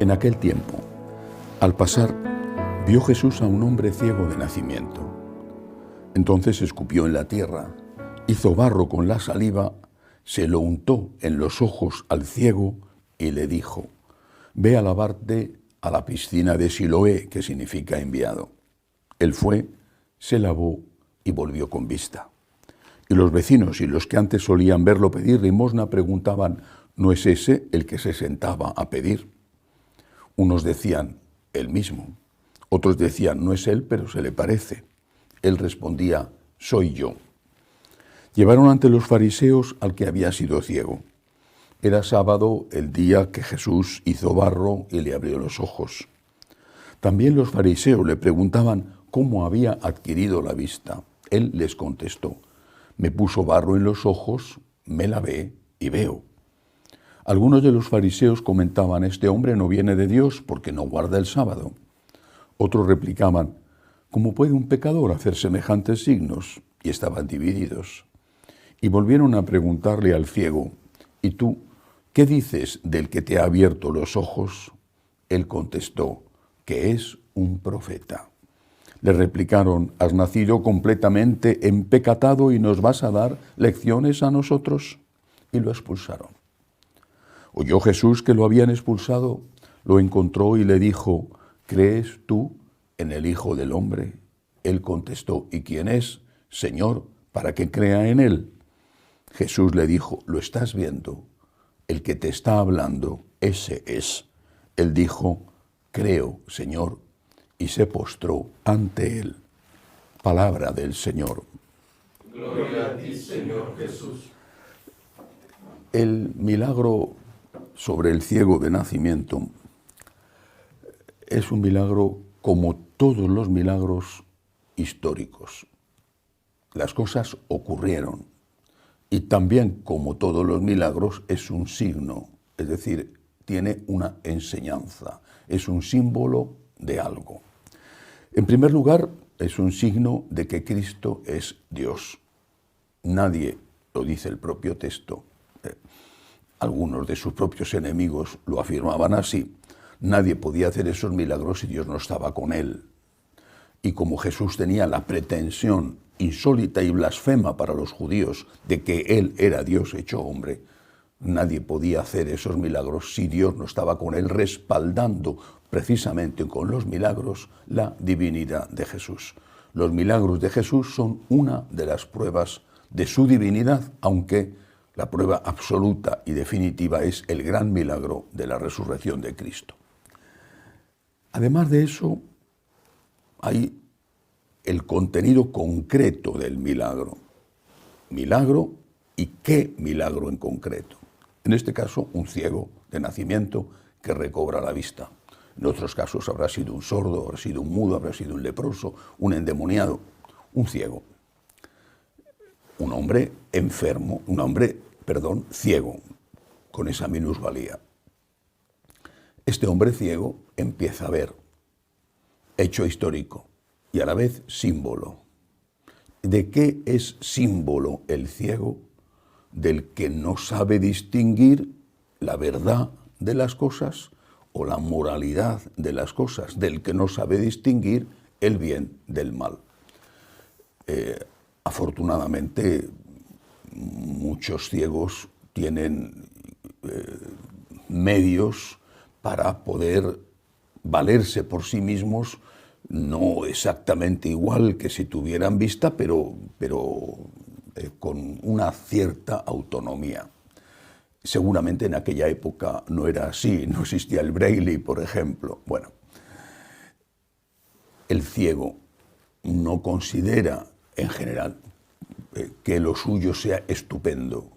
En aquel tiempo, al pasar, vio Jesús a un hombre ciego de nacimiento. Entonces escupió en la tierra, hizo barro con la saliva, se lo untó en los ojos al ciego y le dijo: «Ve a lavarte a la piscina de Siloé», que significa enviado. Él fue, se lavó y volvió con vista. Y los vecinos y los que antes solían verlo pedir limosna preguntaban: ¿no es ese el que se sentaba a pedir? Unos decían: él mismo. Otros decían: no es él, pero se le parece. Él respondía: soy yo. Llevaron ante los fariseos al que había sido ciego. Era sábado el día que Jesús hizo barro y le abrió los ojos. También los fariseos le preguntaban cómo había adquirido la vista. Él les contestó: me puso barro en los ojos, me lavé y veo. Algunos de los fariseos comentaban: este hombre no viene de Dios porque no guarda el sábado. Otros replicaban: ¿cómo puede un pecador hacer semejantes signos? Y estaban divididos. Y volvieron a preguntarle al ciego: ¿y tú qué dices del que te ha abierto los ojos? Él contestó: que es un profeta. Le replicaron: ¿has nacido completamente empecatado y nos vas a dar lecciones a nosotros? Y lo expulsaron. Oyó Jesús que lo habían expulsado, lo encontró y le dijo: ¿crees tú en el Hijo del Hombre? Él contestó: ¿y quién es, Señor, para que crea en él? Jesús le dijo: lo estás viendo, el que te está hablando, ese es. Él dijo: creo, Señor, y se postró ante él. Palabra del Señor. Gloria a ti, Señor Jesús. El milagro sobre el ciego de nacimiento es un milagro como todos los milagros históricos. Las cosas ocurrieron y también, como todos los milagros, es un signo, es decir, tiene una enseñanza, es un símbolo de algo. En primer lugar, es un signo de que Cristo es Dios. Nadie, lo dice el propio texto, algunos de sus propios enemigos lo afirmaban así: nadie podía hacer esos milagros si Dios no estaba con él. Y como Jesús tenía la pretensión insólita y blasfema para los judíos de que él era Dios hecho hombre, nadie podía hacer esos milagros si Dios no estaba con él, respaldando precisamente con los milagros la divinidad de Jesús. Los milagros de Jesús son una de las pruebas de su divinidad, aunque la prueba absoluta y definitiva es el gran milagro de la resurrección de Cristo. Además de eso, hay el contenido concreto del milagro. Milagro y qué milagro en concreto. En este caso, un ciego de nacimiento que recobra la vista. En otros casos habrá sido un sordo, habrá sido un mudo, habrá sido un leproso, un endemoniado, un ciego. Un hombre enfermo, ciego, con esa minusvalía. Este hombre ciego empieza a ver, hecho histórico y a la vez símbolo. ¿De qué es símbolo el ciego? Del que no sabe distinguir la verdad de las cosas o la moralidad de las cosas, del que no sabe distinguir el bien del mal. Afortunadamente, muchos ciegos tienen medios para poder valerse por sí mismos, no exactamente igual que si tuvieran vista, pero con una cierta autonomía. Seguramente en aquella época no era así, no existía el Braille, por ejemplo. Bueno, el ciego no considera en general que lo suyo sea estupendo.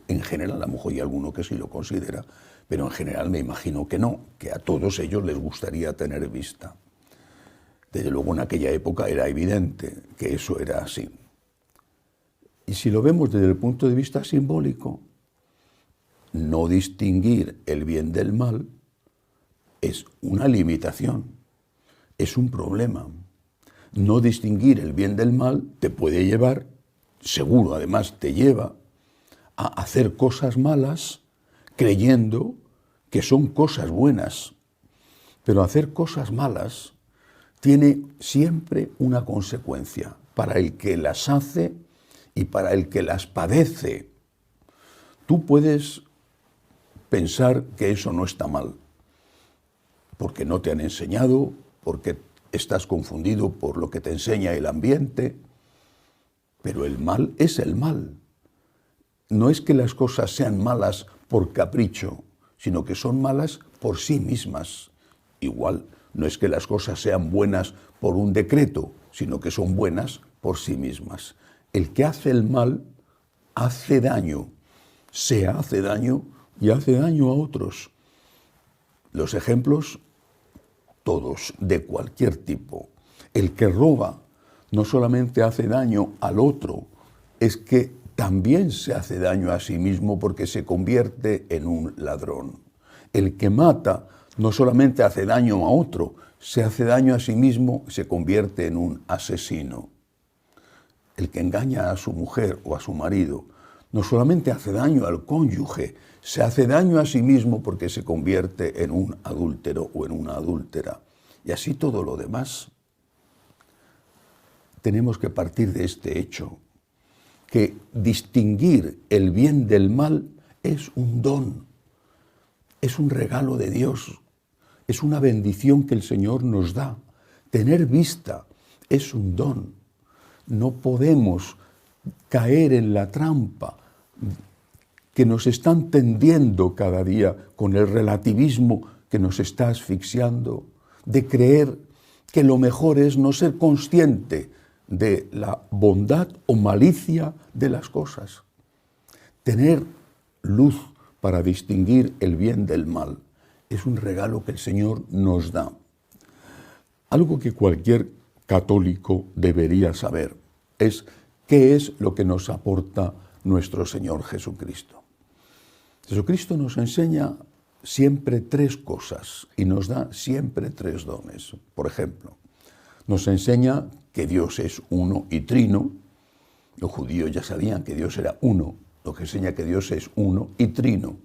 En general, a lo mejor hay alguno que sí lo considera, pero en general me imagino que no, que a todos ellos les gustaría tener vista. Desde luego en aquella época era evidente que eso era así. Y si lo vemos desde el punto de vista simbólico, no distinguir el bien del mal es una limitación, es un problema. No distinguir el bien del mal te puede llevar, seguro además te lleva, a hacer cosas malas creyendo que son cosas buenas, pero hacer cosas malas tiene siempre una consecuencia para el que las hace y para el que las padece. Tú puedes pensar que eso no está mal, porque no te han enseñado, porque estás confundido por lo que te enseña el ambiente, pero el mal es el mal. No es que las cosas sean malas por capricho, sino que son malas por sí mismas. Igual, no es que las cosas sean buenas por un decreto, sino que son buenas por sí mismas. El que hace el mal hace daño, se hace daño y hace daño a otros. Los ejemplos, todos, de cualquier tipo. El que roba no solamente hace daño al otro, es que también se hace daño a sí mismo porque se convierte en un ladrón. El que mata no solamente hace daño a otro, se hace daño a sí mismo, se convierte en un asesino. El que engaña a su mujer o a su marido no solamente hace daño al cónyuge, se hace daño a sí mismo porque se convierte en un adúltero o en una adúltera. Y así todo lo demás. Tenemos que partir de este hecho, que distinguir el bien del mal es un don, es un regalo de Dios, es una bendición que el Señor nos da. Tener vista es un don. No podemos caer en la trampa que nos están tendiendo cada día con el relativismo que nos está asfixiando, de creer que lo mejor es no ser consciente de la bondad o malicia de las cosas. Tener luz para distinguir el bien del mal es un regalo que el Señor nos da. Algo que cualquier católico debería saber es qué es lo que nos aporta nuestro Señor Jesucristo. Jesucristo nos enseña siempre tres cosas y nos da siempre tres dones. Por ejemplo, nos enseña que Dios es uno y trino. Los judíos ya sabían que Dios era uno, lo que enseña que Dios es uno y trino,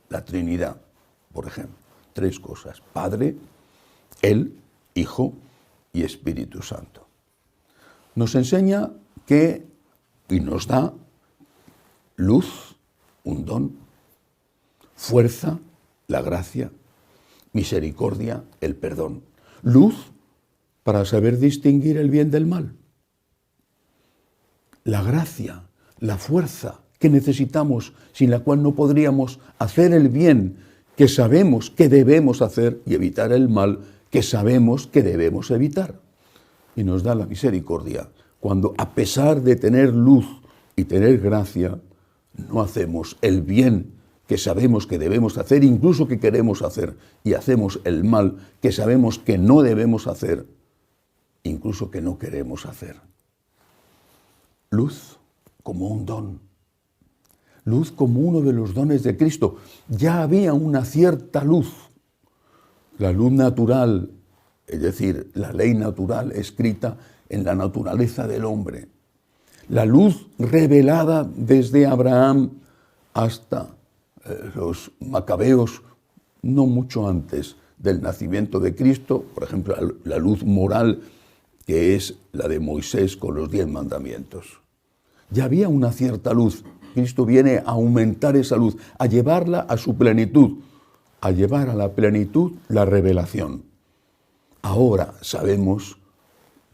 la Trinidad, por ejemplo. Tres cosas: Padre, Él, Hijo y Espíritu Santo. Nos enseña que, y nos da, luz, un don, fuerza, la gracia, misericordia, el perdón. Luz para saber distinguir el bien del mal. La gracia, la fuerza que necesitamos, sin la cual no podríamos hacer el bien que sabemos que debemos hacer y evitar el mal que sabemos que debemos evitar. Y nos da la misericordia cuando, a pesar de tener luz y tener gracia, no hacemos el bien que sabemos que debemos hacer, incluso que queremos hacer, y hacemos el mal que sabemos que no debemos hacer, incluso que no queremos hacer. Luz como un don. Luz como uno de los dones de Cristo. Ya había una cierta luz. La luz natural, es decir, la ley natural escrita en la naturaleza del hombre. La luz revelada desde Abraham hasta los macabeos, no mucho antes del nacimiento de Cristo, por ejemplo, la luz moral, que es la de Moisés con los 10 mandamientos. Ya había una cierta luz. Cristo viene a aumentar esa luz, a llevarla a su plenitud, a llevar a la plenitud la revelación. Ahora sabemos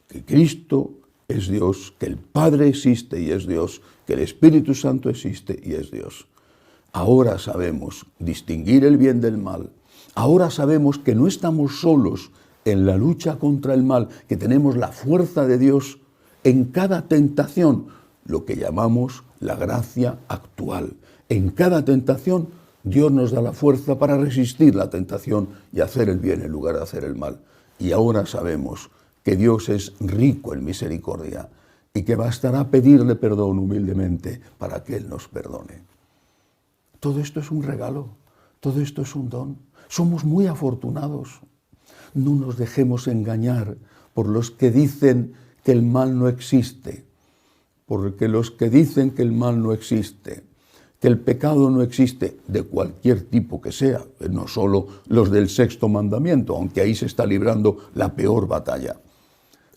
que Cristo es Dios, que el Padre existe y es Dios, que el Espíritu Santo existe y es Dios. Ahora sabemos distinguir el bien del mal. Ahora sabemos que no estamos solos en la lucha contra el mal, que tenemos la fuerza de Dios en cada tentación, lo que llamamos la gracia actual. En cada tentación, Dios nos da la fuerza para resistir la tentación y hacer el bien en lugar de hacer el mal. Y ahora sabemos que Dios es rico en misericordia y que bastará pedirle perdón humildemente para que Él nos perdone. Todo esto es un regalo, todo esto es un don. Somos muy afortunados. No nos dejemos engañar por los que dicen que el mal no existe, porque los que dicen que el mal no existe que el pecado no existe de cualquier tipo que sea, no solo los del sexto mandamiento, aunque ahí se está librando la peor batalla.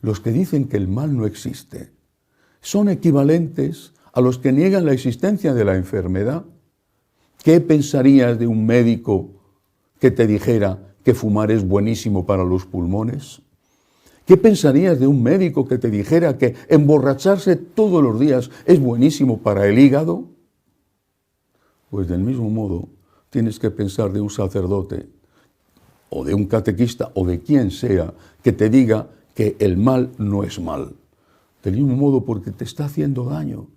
Los que dicen que el mal no existe son equivalentes a los que niegan la existencia de la enfermedad. ¿Qué pensarías de un médico que te dijera que fumar es buenísimo para los pulmones? ¿Qué pensarías de un médico que te dijera que emborracharse todos los días es buenísimo para el hígado? Pues del mismo modo tienes que pensar de un sacerdote o de un catequista o de quien sea que te diga que el mal no es mal. Del mismo modo, porque te está haciendo daño.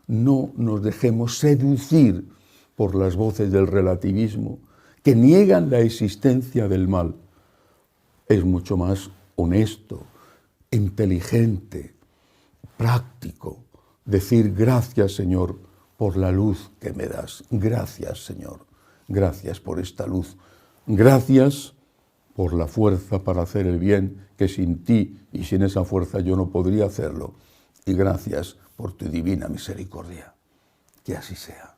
No nos dejemos seducir por las voces del relativismo que niegan la existencia del mal. Es mucho más honesto, inteligente, práctico decir gracias, Señor, por la luz que me das. Gracias, Señor. Gracias por esta luz. Gracias por la fuerza para hacer el bien, que sin ti y sin esa fuerza yo no podría hacerlo. Y gracias por tu divina misericordia. Que así sea.